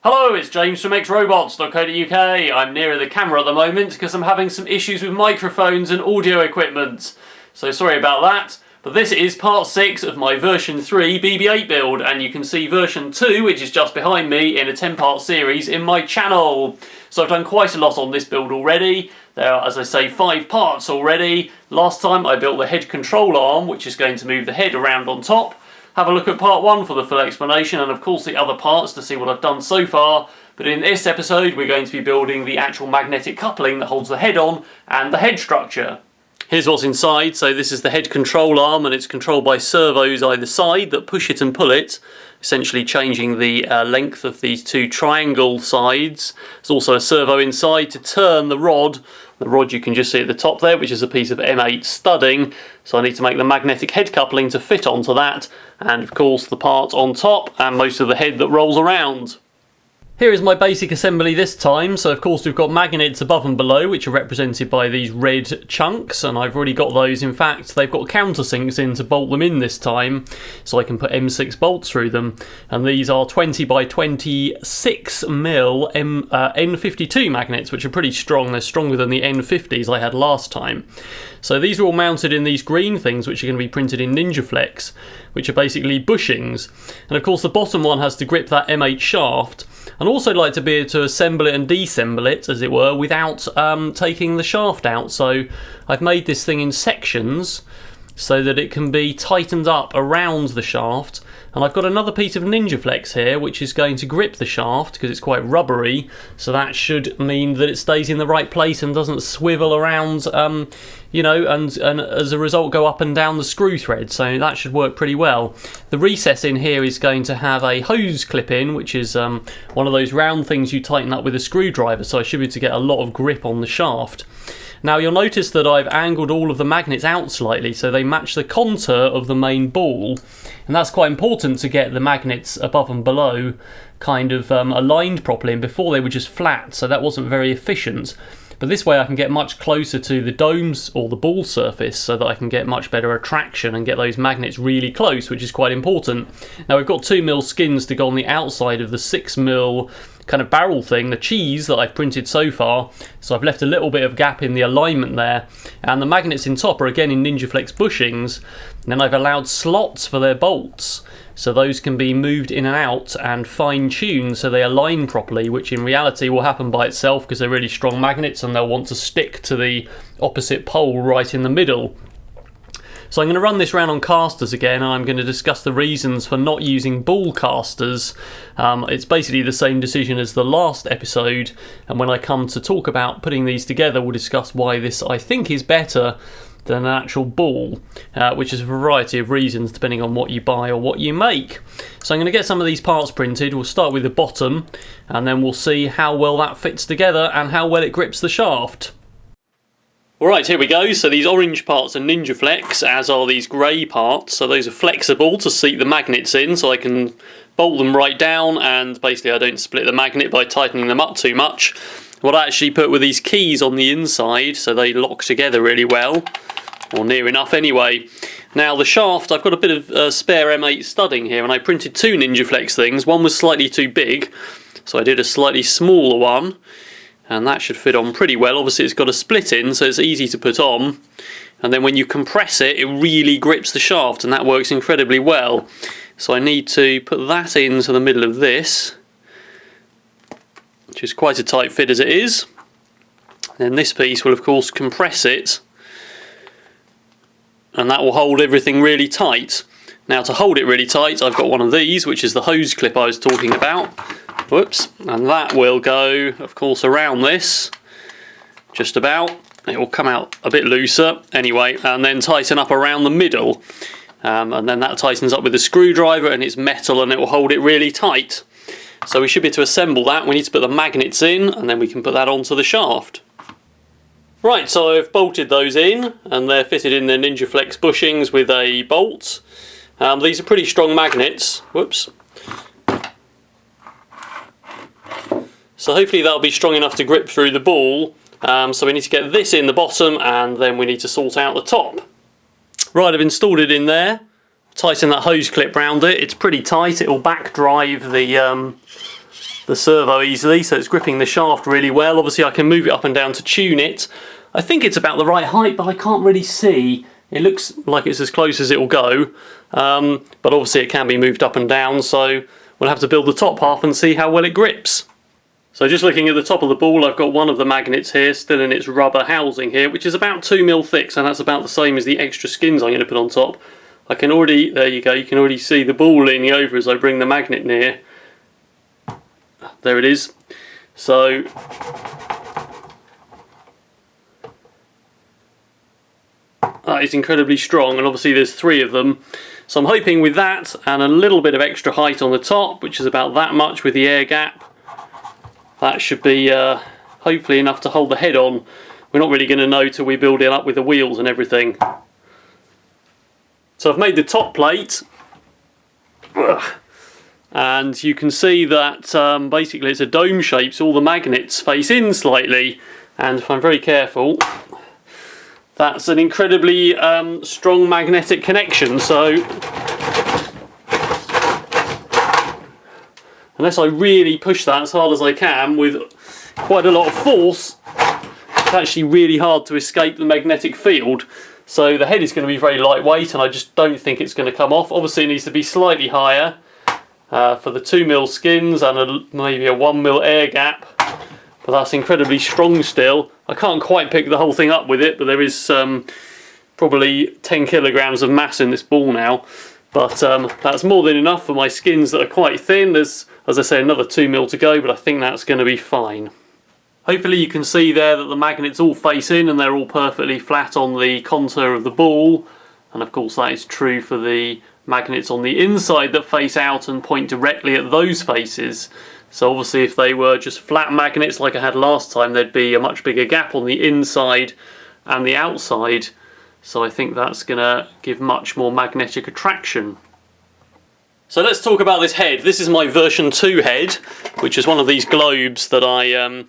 Hello, it's James from XRobots.co.uk. I'm nearer the camera at the moment because I'm having some issues with microphones and audio equipment. So sorry about that. But this is part 6 of my version 3 BB-8 build, and you can see version 2, which is just behind me, in a 10-part series in my channel. So I've done quite a lot on this build already. There are, as I say, 5 parts already. Last time I built the head control arm, which is going to move the head around on top. Have a look at part 1 for the full explanation, and of course the other parts to see what I've done so far. But in this episode we're going to be building the actual magnetic coupling that holds the head on and the head structure. Here's what's inside. So this is the head control arm, and it's controlled by servos either side that push it and pull it, essentially changing the length of these two triangle sides. There's also a servo inside to turn the rod. The rod you can just see at the top there, which is a piece of M8 studding. So I need to make the magnetic head coupling to fit onto that, and of course the part on top and most of the head that rolls around. Here is my basic assembly this time. So of course we've got magnets above and below, which are represented by these red chunks, and I've already got those. In fact, they've got countersinks in to bolt them in this time, so I can put M6 bolts through them. And these are 20 by 26 mil N52 magnets, which are pretty strong. They're stronger than the N50s I had last time. So these are all mounted in these green things, which are going to be printed in NinjaFlex, which are basically bushings. And of course the bottom one has to grip that M8 shaft. And also like to be able to assemble it and deassemble it, as it were, without taking the shaft out. So I've made this thing in sections so that it can be tightened up around the shaft. And I've got another piece of NinjaFlex here which is going to grip the shaft because it's quite rubbery, so that should mean that it stays in the right place and doesn't swivel around, you know, and as a result go up and down the screw thread, so that should work pretty well. The recess in here is going to have a hose clip in, which is one of those round things you tighten up with a screwdriver, so I should be able to get a lot of grip on the shaft. Now you'll notice that I've angled all of the magnets out slightly so they match the contour of the main ball, and that's quite important to get the magnets above and below kind of aligned properly, and before they were just flat, so that wasn't very efficient. But this way I can get much closer to the domes or the ball surface so that I can get much better attraction and get those magnets really close, which is quite important. Now we've got 2mm skins to go on the outside of the 6mm kind of barrel thing, the cheese that I've printed so far, so I've left a little bit of gap in the alignment there. And the magnets in top are again in NinjaFlex bushings, and then I've allowed slots for their bolts, so those can be moved in and out and fine-tuned so they align properly, which in reality will happen by itself because they're really strong magnets and they'll want to stick to the opposite pole right in the middle. So I'm going to run this round on casters again, and I'm going to discuss the reasons for not using ball casters. It's basically the same decision as the last episode, and when I come to talk about putting these together we'll discuss why this I think is better than an actual ball, which is a variety of reasons depending on what you buy or what you make. So I'm going to get some of these parts printed. We'll start with the bottom and then we'll see how well that fits together and how well it grips the shaft. Alright, here we go. So these orange parts are NinjaFlex, as are these grey parts. So those are flexible to seat the magnets in, so I can bolt them right down, and basically I don't split the magnet by tightening them up too much. What I actually put were these keys on the inside so they lock together really well, or near enough anyway. Now the shaft, I've got a bit of spare M8 studding here, and I printed 2 NinjaFlex things. One was slightly too big, so I did a slightly smaller one, and that should fit on pretty well. Obviously it's got a split in, so it's easy to put on, and then when you compress it, it really grips the shaft, and that works incredibly well. So I need to put that into the middle of this, which is quite a tight fit as it is. Then this piece will of course compress it, and that will hold everything really tight. Now to hold it really tight I've got one of these, which is the hose clip I was talking about. Whoops, and that will go of course around this, just about. It will come out a bit looser anyway, and then tighten up around the middle, and then that tightens up with a screwdriver, and it's metal and it will hold it really tight. So we should be able to assemble that. We need to put the magnets in, and then we can put that onto the shaft. Right, so I've bolted those in, and they're fitted in their NinjaFlex bushings with a bolt. These are pretty strong magnets. Whoops. So hopefully that'll be strong enough to grip through the ball. So we need to get this in the bottom, and then we need to sort out the top. Right, I've installed it in there. Tighten that hose clip round it. It's pretty tight. It will back drive the the servo easily, so it's gripping the shaft really well. Obviously I can move it up and down to tune it. I think it's about the right height, but I can't really see. It looks like it's as close as it will go, but obviously it can be moved up and down, so we'll have to build the top half and see how well it grips. So just looking at the top of the ball, I've got one of the magnets here still in its rubber housing here, which is about 2mm thick, so that's about the same as the extra skins I'm going to put on top. I can already, there you go, you can already see the ball leaning over as I bring the magnet near. There it is. So that is incredibly strong, and obviously there's 3 of them. So I'm hoping with that and a little bit of extra height on the top, which is about that much with the air gap, that should be hopefully enough to hold the head on. We're not really going to know till we build it up with the wheels and everything. So I've made the top plate, and you can see that basically it's a dome shape, so all the magnets face in slightly, and if I'm very careful, that's an incredibly strong magnetic connection, so unless I really push that as hard as I can with quite a lot of force, it's actually really hard to escape the magnetic field. So the head is going to be very lightweight, and I just don't think it's going to come off. Obviously it needs to be slightly higher for the 2mm skins and maybe a 1mm air gap, but that's incredibly strong still. I can't quite pick the whole thing up with it, but there is probably 10 kilograms of mass in this ball now. But that's more than enough for my skins that are quite thin. There's, as I say, another 2mm to go, but I think that's going to be fine. Hopefully you can see there that the magnets all face in and they're all perfectly flat on the contour of the ball. And of course that is true for the magnets on the inside that face out and point directly at those faces. So obviously if they were just flat magnets like I had last time, there'd be a much bigger gap on the inside and the outside. So I think that's going to give much more magnetic attraction. So let's talk about this head. This is my version 2 head, which is one of these globes that I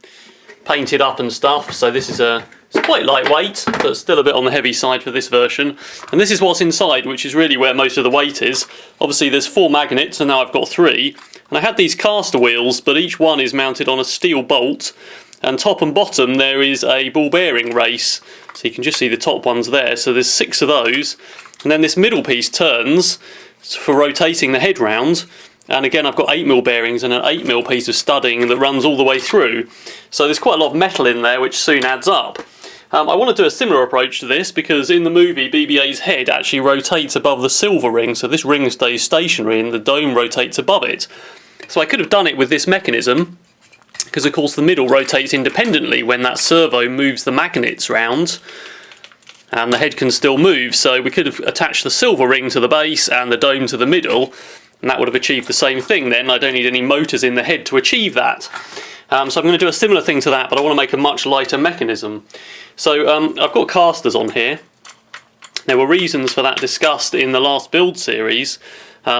painted up and stuff. So this is it's quite lightweight, but still a bit on the heavy side for this version. And this is what's inside, which is really where most of the weight is. Obviously there's 4 magnets, and now I've got 3. And I had these caster wheels, but each one is mounted on a steel bolt. And top and bottom there is a ball bearing race, so you can just see the top ones there. So there's 6 of those, and then this middle piece turns for rotating the head round, and again I've got 8mm bearings and an 8mm piece of studding that runs all the way through. So there's quite a lot of metal in there, which soon adds up. I want to do a similar approach to this, because in the movie BB-8's head actually rotates above the silver ring, so this ring stays stationary and the dome rotates above it. So I could have done it with this mechanism, because of course the middle rotates independently when that servo moves the magnets round, and the head can still move. So we could have attached the silver ring to the base and the dome to the middle, and that would have achieved the same thing then. I don't need any motors in the head to achieve that. So I'm going to do a similar thing to that, but I want to make a much lighter mechanism. So I've got casters on here. There were reasons for that discussed in the last build series.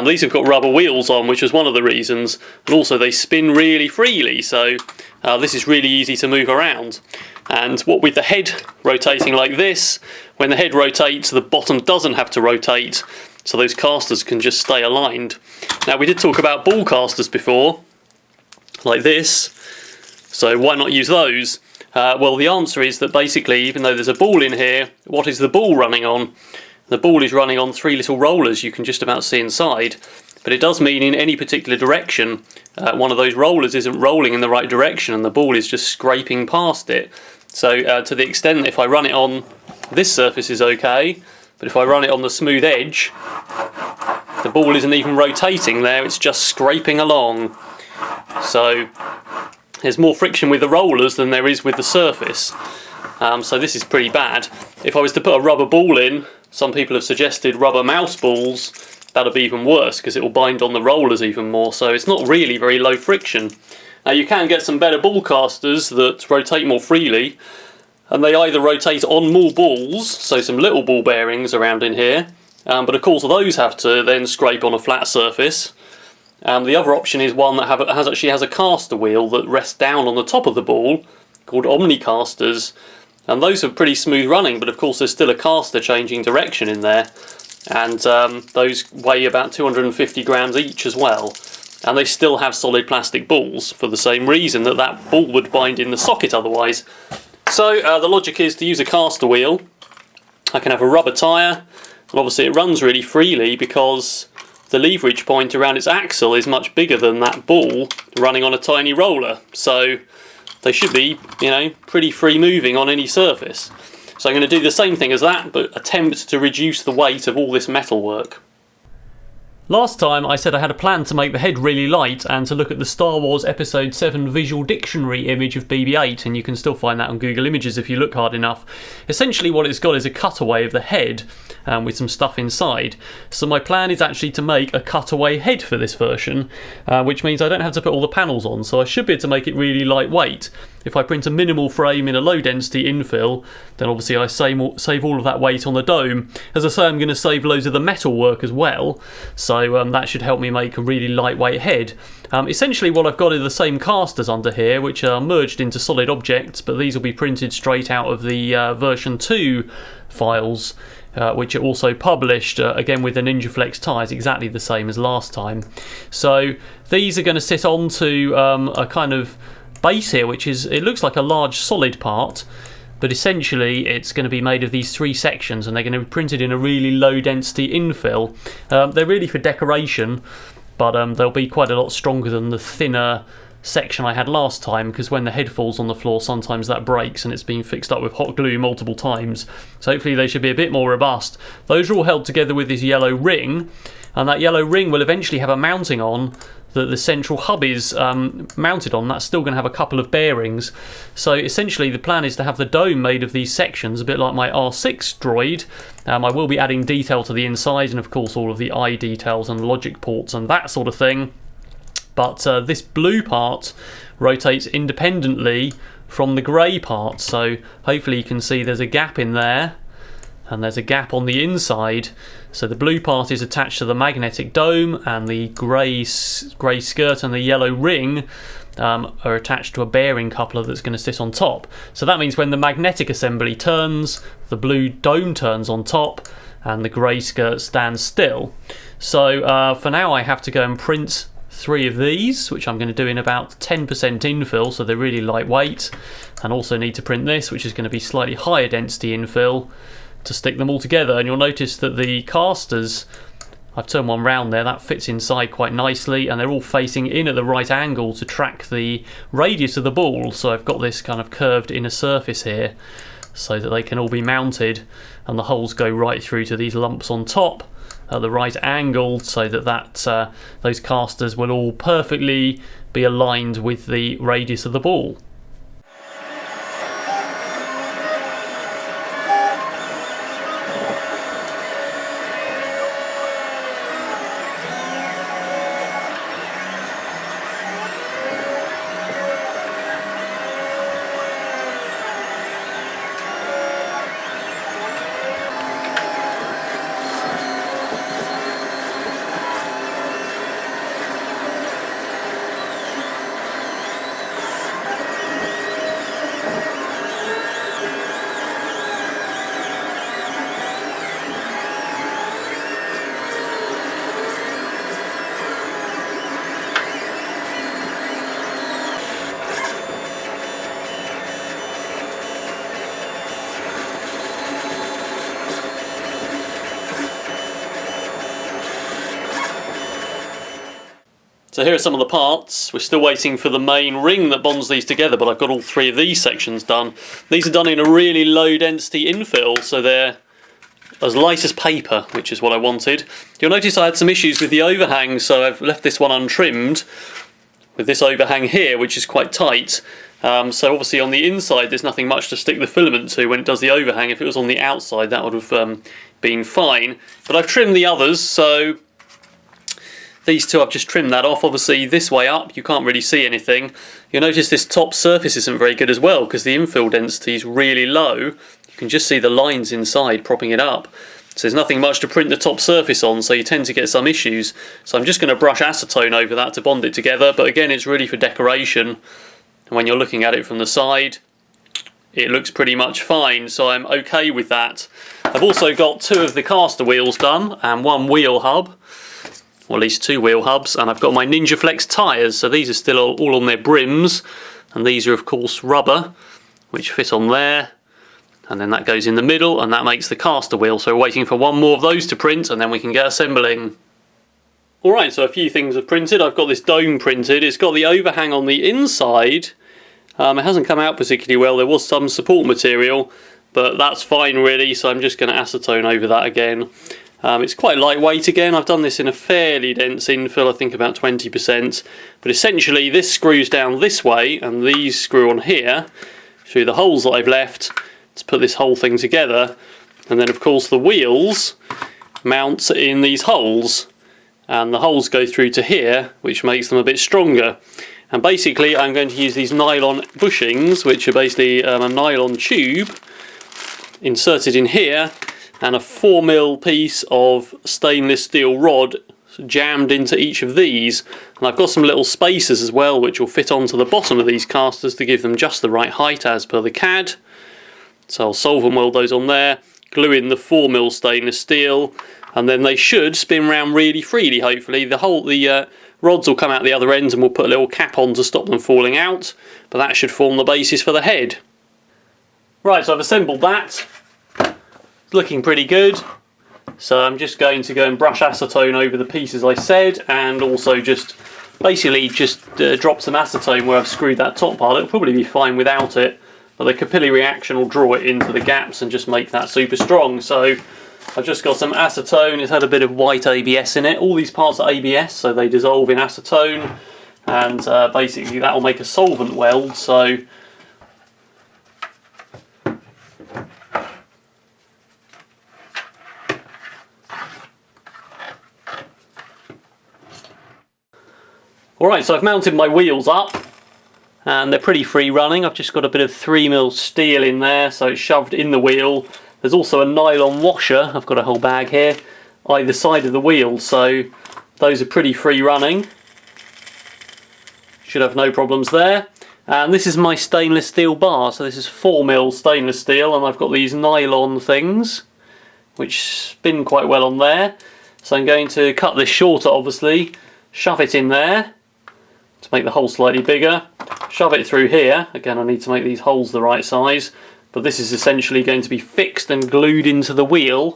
These have got rubber wheels on, which was one of the reasons, and also they spin really freely, so this is really easy to move around. And what with the head rotating like this, when the head rotates the bottom doesn't have to rotate, so those casters can just stay aligned. Now we did talk about ball casters before, like this, so why not use those? Well, the answer is that basically, even though there's a ball in here, what is the ball running on? The ball is running on 3 little rollers you can just about see inside, but it does mean in any particular direction one of those rollers isn't rolling in the right direction and the ball is just scraping past it. So to the extent that if I run it on this surface is okay, but if I run it on the smooth edge, the ball isn't even rotating there, it's just scraping along. So there's more friction with the rollers than there is with the surface. So this is pretty bad. If I was to put a rubber ball in, some people have suggested rubber mouse balls, that'll be even worse because it will bind on the rollers even more, so it's not really very low friction. Now you can get some better ball casters that rotate more freely, and they either rotate on more balls, so some little ball bearings around in here, but of course those have to then scrape on a flat surface. The other option is one that actually has a caster wheel that rests down on the top of the ball, called omni casters. And those are pretty smooth running, but of course there's still a caster changing direction in there, and those weigh about 250 grams each as well. and they still have solid plastic balls for the same reason that that ball would bind in the socket otherwise. So the logic is to use a caster wheel. I can have a rubber tyre, and obviously it runs really freely because the leverage point around its axle is much bigger than that ball running on a tiny roller. So they should be, you know, pretty free moving on any surface. So I'm going to do the same thing as that, but attempt to reduce the weight of all this metalwork. Last time I said I had a plan to make the head really light and to look at the Star Wars Episode 7 visual dictionary image of BB-8, and you can still find that on Google Images if you look hard enough. Essentially what it's got is a cutaway of the head with some stuff inside. So my plan is actually to make a cutaway head for this version, which means I don't have to put all the panels on, so I should be able to make it really lightweight. If I print a minimal frame in a low density infill, then obviously I save all of that weight on the dome. As I say, I'm going to save loads of the metal work as well, so that should help me make a really lightweight head. Essentially what I've got are the same casters under here, which are merged into solid objects, but these will be printed straight out of the version 2 files, which are also published again with the NinjaFlex ties, exactly the same as last time. So these are going to sit onto a kind of base here, which is, it looks like a large solid part, but essentially it's going to be made of these 3 sections, and they're going to be printed in a really low density infill. They're really for decoration, but they'll be quite a lot stronger than the thinner section I had last time, because when the head falls on the floor sometimes that breaks and it's been fixed up with hot glue multiple times. So hopefully they should be a bit more robust. Those are all held together with this yellow ring, and that yellow ring will eventually have a mounting on that the central hub is mounted on. That's still going to have a couple of bearings. So essentially the plan is to have the dome made of these sections, a bit like my R6 droid. I will be adding detail to the inside, and of course all of the eye details and logic ports and that sort of thing. But this blue part rotates independently from the grey part, so hopefully you can see there's a gap in there, and there's a gap on the inside. So the blue part is attached to the magnetic dome, and the grey skirt and the yellow ring are attached to a bearing coupler that's going to sit on top. So that means when the magnetic assembly turns, the blue dome turns on top and the grey skirt stands still. So for now I have to go and print 3 of these, which I'm going to do in about 10% infill, so they're really lightweight, and also need to print this, which is going to be slightly higher density infill, to stick them all together. And you'll notice that the casters, I've turned one round there, that fits inside quite nicely, and they're all facing in at the right angle to track the radius of the ball. So I've got this kind of curved inner surface here so that they can all be mounted, and the holes go right through to these lumps on top at the right angle, so that those casters will all perfectly be aligned with the radius of the ball. So here are some of the parts. We're still waiting for the main ring that bonds these together, but I've got all 3 of these sections done. These are done in a really low density infill, so they're as light as paper, which is what I wanted. You'll notice I had some issues with the overhang, so I've left this one untrimmed with this overhang here, which is quite tight. So obviously on the inside there's nothing much to stick the filament to when it does the overhang. If it was on the outside that would have been fine. But I've trimmed the others, so these 2 I've just trimmed that off. Obviously this way up you can't really see anything. You'll notice this top surface isn't very good as well, because the infill density is really low. You can just see the lines inside propping it up. So there's nothing much to print the top surface on, so you tend to get some issues. So I'm just going to brush acetone over that to bond it together, but again it's really for decoration. And when you're looking at it from the side, it looks pretty much fine, so I'm okay with that. I've also got 2 of the caster wheels done and 1 wheel hub. or at least 2 wheel hubs, and I've got my Ninja Flex tyres, so these are still all on their brims, and these are of course rubber, which fit on there, and then that goes in the middle, and that makes the caster wheel. So we're waiting for one more of those to print, and then we can get assembling. Alright, so a few things are printed. I've got this dome printed. It's got the overhang on the inside. It hasn't come out particularly well. There was some support material, but that's fine really, so I'm just going to acetone over that again. It's quite lightweight again. I've done this in a fairly dense infill, I think about 20%, but essentially this screws down this way and these screw on here through the holes that I've left to put this whole thing together, and then of course the wheels mount in these holes, and the holes go through to here, which makes them a bit stronger. And basically I'm going to use these nylon bushings, which are basically a nylon tube inserted in here, and a 4mm piece of stainless steel rod jammed into each of these. And I've got some little spacers as well, which will fit onto the bottom of these casters to give them just the right height as per the CAD. So I'll solvent weld those on there, glue in the 4mm stainless steel, and then they should spin round really freely, hopefully. The rods will come out the other ends, and we'll put a little cap on to stop them falling out, but that should form the basis for the head. Right, so I've assembled that. Looking pretty good, so I'm just going to go and brush acetone over the pieces I said, and also just basically drop some acetone where I've screwed that top part. It'll probably be fine without it, but the capillary action will draw it into the gaps and just make that super strong. So I've just got some acetone. It's had a bit of white ABS in it. All these parts are ABS, so they dissolve in acetone, and basically that will make a solvent weld. So alright, so I've mounted my wheels up, and they're pretty free running. I've just got a bit of 3mm steel in there, so it's shoved in the wheel. There's also a nylon washer, I've got a whole bag here, either side of the wheel, so those are pretty free running. Should have no problems there. And this is my stainless steel bar, so this is 4mm stainless steel, and I've got these nylon things, which spin quite well on there. So I'm going to cut this shorter, obviously, shove it in there, to make the hole slightly bigger, shove it through here. Again, I need to make these holes the right size, but this is essentially going to be fixed and glued into the wheel,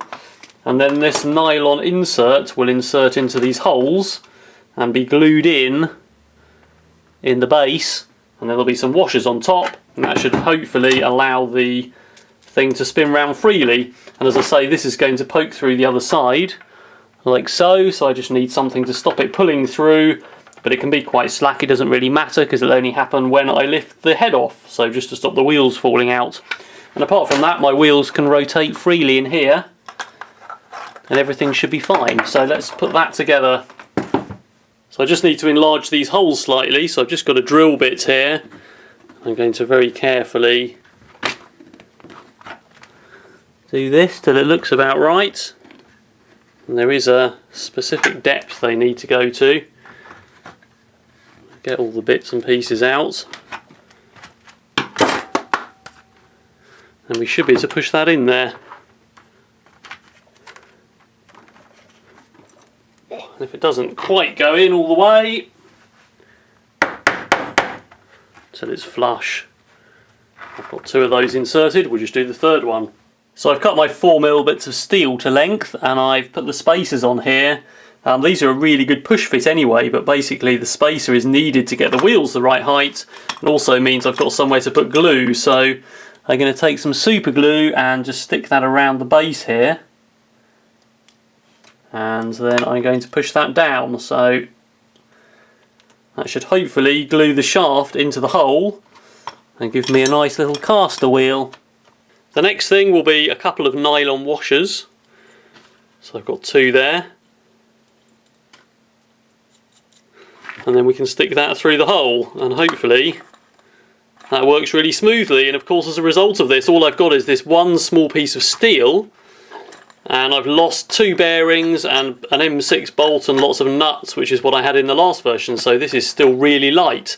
and then this nylon insert will insert into these holes and be glued in the base, and there'll be some washers on top, and that should hopefully allow the thing to spin round freely. And as I say, this is going to poke through the other side like so, so I just need something to stop it pulling through. But it can be quite slack, it doesn't really matter, because it'll only happen when I lift the head off, so just to stop the wheels falling out. And apart from that, my wheels can rotate freely in here, and everything should be fine. So let's put that together. So I just need to enlarge these holes slightly, so I've just got a drill bit here. I'm going to very carefully do this till it looks about right. And there is a specific depth they need to go to. Get all the bits and pieces out, and we should be able to push that in there. And if it doesn't quite go in all the way till it's flush, I've got 2 of those inserted, we'll just do the third one. So I've cut my 4mm bits of steel to length, and I've put the spacers on here. These are a really good push fit anyway, but basically the spacer is needed to get the wheels the right height, and also means I've got somewhere to put glue. So I'm going to take some super glue and just stick that around the base here, and then I'm going to push that down. So that should hopefully glue the shaft into the hole and give me a nice little caster wheel. The next thing will be a couple of nylon washers. So I've got 2 there. And then we can stick that through the hole, and hopefully that works really smoothly. And of course, as a result of this, all I've got is this one small piece of steel, and I've lost 2 bearings and an M6 bolt and lots of nuts, which is what I had in the last version, so this is still really light.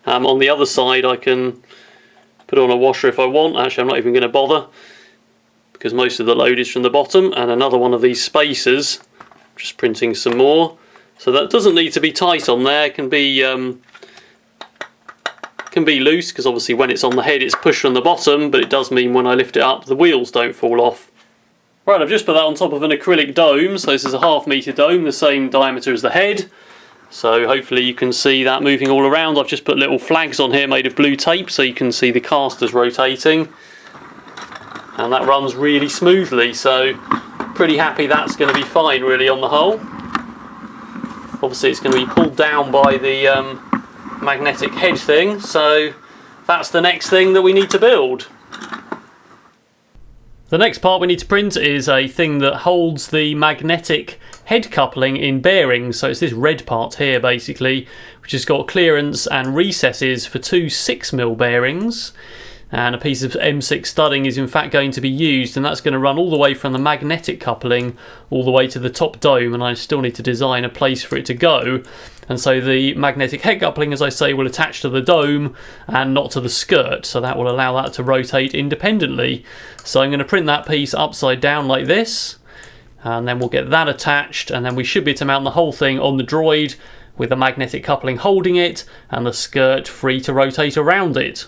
On the other side I can put on a washer if I want. Actually, I'm not even going to bother, because most of the load is from the bottom. And another one of these spacers, just printing some more, So that doesn't need to be tight on there, it can be loose, because obviously when it's on the head it's pushed from the bottom, but it does mean when I lift it up the wheels don't fall off. Right, I've just put that on top of an acrylic dome, so this is a 1/2 metre dome, the same diameter as the head. So hopefully you can see that moving all around. I've just put little flags on here made of blue tape so you can see the casters rotating. And that runs really smoothly, so pretty happy that's going to be fine really on the whole. Obviously it's going to be pulled down by the magnetic head thing, so that's the next thing that we need to build. The next part we need to print is a thing that holds the magnetic head coupling in bearings. So it's this red part here basically, which has got clearance and recesses for two 6mm bearings. And a piece of M6 studding is in fact going to be used, and that's going to run all the way from the magnetic coupling all the way to the top dome, and I still need to design a place for it to go. And so the magnetic head coupling, as I say, will attach to the dome and not to the skirt, so that will allow that to rotate independently. So I'm going to print that piece upside down like this, and then we'll get that attached, and then we should be able to mount the whole thing on the Droid with the magnetic coupling holding it and the skirt free to rotate around it.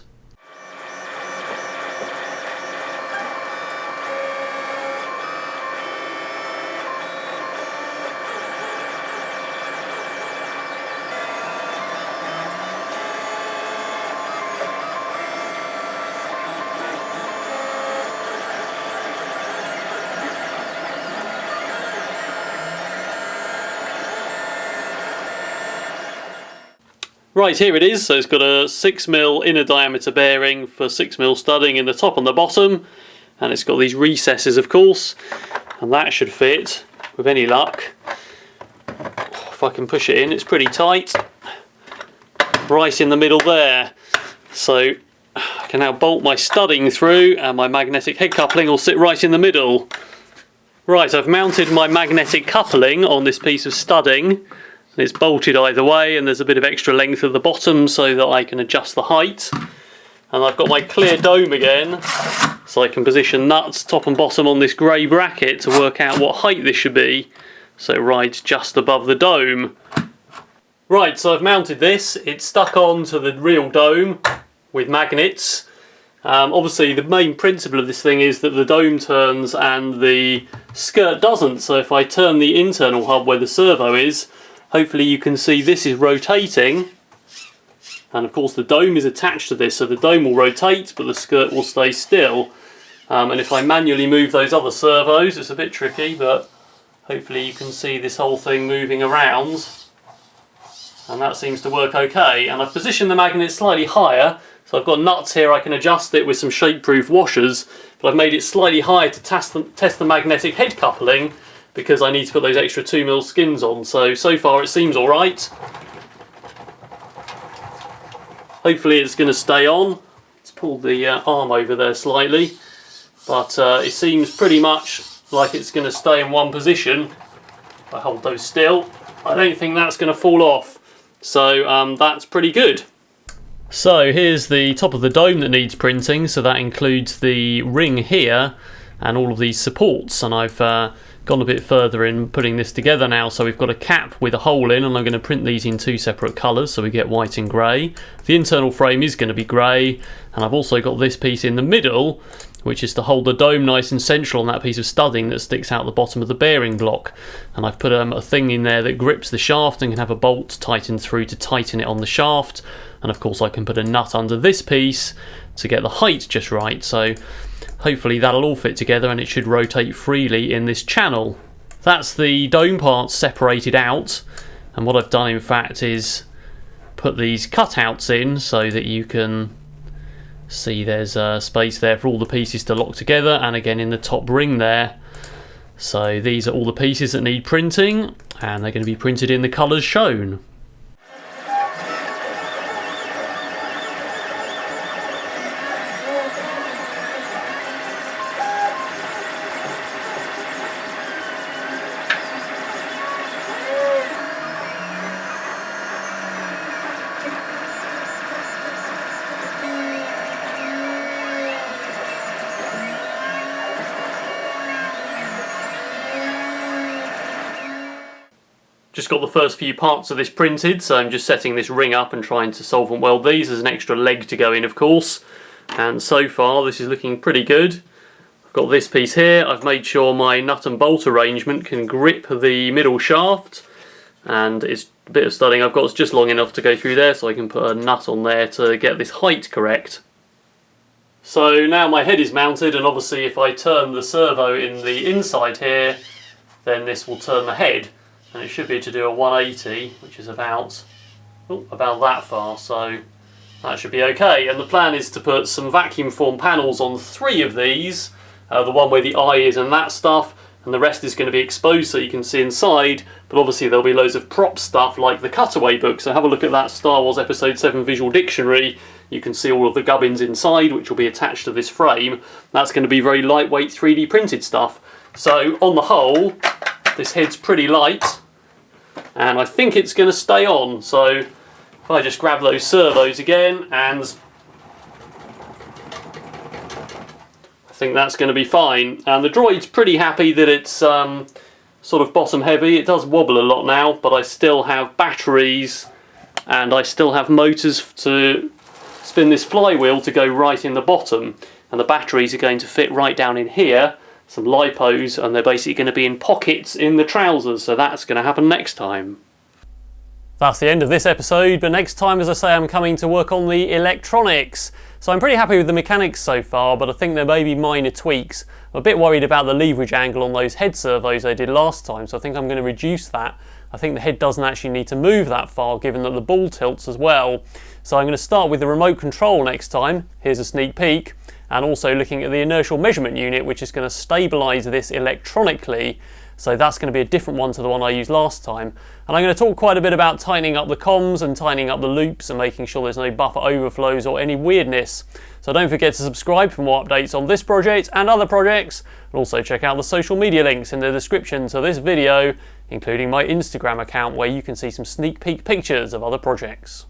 Right, here it is. So it's got a 6mm inner diameter bearing for 6mm studding in the top and the bottom, and it's got these recesses of course, and that should fit with any luck. If I can push it in, it's pretty tight, right in the middle there. So I can now bolt my studding through and my magnetic head coupling will sit right in the middle. Right, I've mounted my magnetic coupling on this piece of studding. It's bolted either way, and there's a bit of extra length at the bottom so that I can adjust the height. And I've got my clear dome again, so I can position nuts top and bottom on this grey bracket to work out what height this should be, so it rides just above the dome. Right, so I've mounted this. It's stuck on to the real dome with magnets. Obviously the main principle of this thing is that the dome turns and the skirt doesn't, so if I turn the internal hub where the servo is, hopefully you can see this is rotating, and of course the dome is attached to this, so the dome will rotate but the skirt will stay still. And if I manually move those other servos, it's a bit tricky, but hopefully you can see this whole thing moving around, and that seems to work okay. And I've positioned the magnet slightly higher, so I've got nuts here, I can adjust it with some shape-proof washers, but I've made it slightly higher to test the magnetic head coupling, because I need to put those extra 2mm skins on. So far it seems alright. Hopefully it's going to stay on. Let's pull the arm over there slightly, but it seems pretty much like it's going to stay in one position. If I hold those still, I don't think that's going to fall off, so that's pretty good. So here's the top of the dome that needs printing, so that includes the ring here and all of these supports, and I've gone a bit further in putting this together now. So we've got a cap with a hole in, and I'm going to print these in two separate colours, so we get white and grey. The internal frame is going to be grey, and I've also got this piece in the middle, which is to hold the dome nice and central on that piece of studding that sticks out the bottom of the bearing block. And I've put a thing in there that grips the shaft and can have a bolt tightened through to tighten it on the shaft. And of course I can put a nut under this piece to get the height just right, so hopefully that'll all fit together and it should rotate freely in this channel. That's the dome parts separated out, and what I've done in fact is put these cutouts in so that you can see there's a space there for all the pieces to lock together, and again in the top ring there. So these are all the pieces that need printing, and they're going to be printed in the colours shown. Just got the first few parts of this printed, so I'm just setting this ring up and trying to solvent weld these. There's an extra leg to go in, of course, and so far this is looking pretty good. I've got this piece here. I've made sure my nut and bolt arrangement can grip the middle shaft, and it's a bit of studding I've got is just long enough to go through there, so I can put a nut on there to get this height correct. So now my head is mounted, and obviously if I turn the servo in the inside here, then this will turn the head, and it should be able to do a 180, which is about that far, so that should be okay. And the plan is to put some vacuum form panels on 3 of these, the one where the eye is and that stuff, and the rest is going to be exposed so you can see inside, but obviously there'll be loads of prop stuff like the cutaway book, so have a look at that Star Wars Episode 7 visual dictionary. You can see all of the gubbins inside, which will be attached to this frame. That's going to be very lightweight 3D printed stuff. So on the whole, this head's pretty light, and I think it's going to stay on. So if I just grab those servos again, and I think that's going to be fine. And the Droid's pretty happy that it's sort of bottom heavy. It does wobble a lot now, but I still have batteries and I still have motors to spin this flywheel to go right in the bottom, and the batteries are going to fit right down in here, some lipos, and they're basically going to be in pockets in the trousers, so that's going to happen next time. That's the end of this episode, but next time, as I say, I'm coming to work on the electronics. So I'm pretty happy with the mechanics so far, but I think there may be minor tweaks. I'm a bit worried about the leverage angle on those head servos I did last time, so I think I'm going to reduce that. I think the head doesn't actually need to move that far, given that the ball tilts as well. So I'm going to start with the remote control next time. Here's a sneak peek. And also looking at the inertial measurement unit, which is going to stabilise this electronically. So that's going to be a different one to the one I used last time. And I'm going to talk quite a bit about tightening up the comms and tightening up the loops and making sure there's no buffer overflows or any weirdness. So don't forget to subscribe for more updates on this project and other projects. And also check out the social media links in the description to this video, including my Instagram account, where you can see some sneak peek pictures of other projects.